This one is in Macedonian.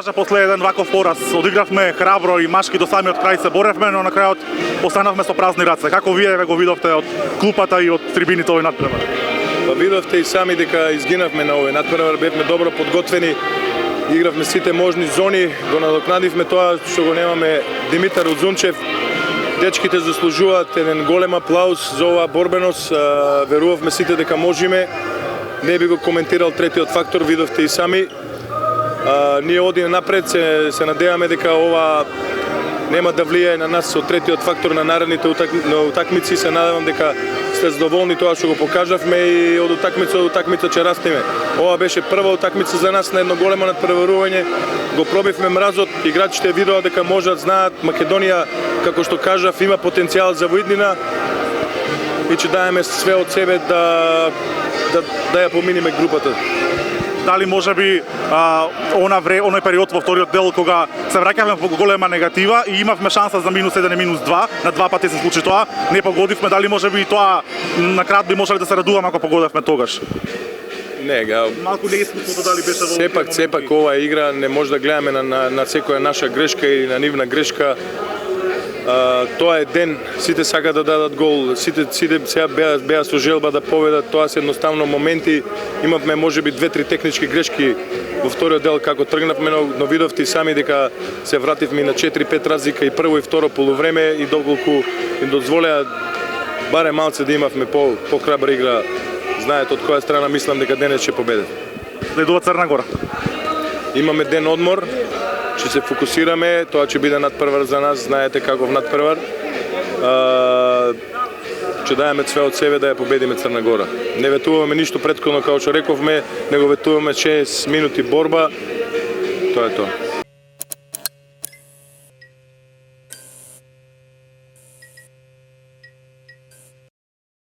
кажа после еден ваков пораз? Одигравме храбро и машки до самиот крај се боревме, но на крајот останавме со празни раце. Како вие го видовте од клупата и од трибините овој надпревар? Па видовте и сами дека изгинавме на овој надпревар, бевме добро подготвени, игравме сите можни зони, го надокнадивме тоа што го немаме Димитар Узунчев. Дечките заслужуваат еден голем аплауз за оваа борбеност, верувавме сите дека можеме. Не би го коментирал третиот фактор, видовте и сами. Ние одиме напред, се надеваме дека ова нема да влијае на нас од третиот фактор на наредните утакмици. Се надевам дека сте задоволни тоа што го покажавме и од утакмица ќе растеме. Ова беше прва утакмица за нас на едно големо надпреварување. Го пробивме мразот, играчите видоа дека можат, знаат, Македонија, како што кажав, има потенцијал за воиднина и ќе даеме све од себе да ја поминиме групата. Дали можеби оној период во вториот дел кога се враќавме во голема негатива и имавме шанса за -1 и -2, на два пати се случи тоа, не погодивме, дали можеби и тоа на крат би можеле да се радуваме ако погодевме тогаш? Не, малку неискуството дали беше во сепак оваа игра не може да гледаме на секоја наша грешка или на нивна грешка. Тоа е ден, сите сакаат да дадат гол, сите сега беа со желба да победат, тоа се едноставно моменти. Имавме можеби 2-3 технички грешки во вториот дел како тргнавме, но видовте и сами дека се вративме на 4-5 разлика и прво и второ полувреме и доколку им дозволеа барем малце да имавме по-храбра игра. Знаете од која страна мислам дека денес ќе победат. Следува Црна Гора. Имаме ден одмор, ќе се фокусираме, тоа ќе биде надпревар за нас, знаете каков надпревар. Ќе даеме све од себе да ја победиме Црна Гора. Не ветуваме ништо претходно, како што рековме, него ветуваме 6 минути борба. Тоа е тоа.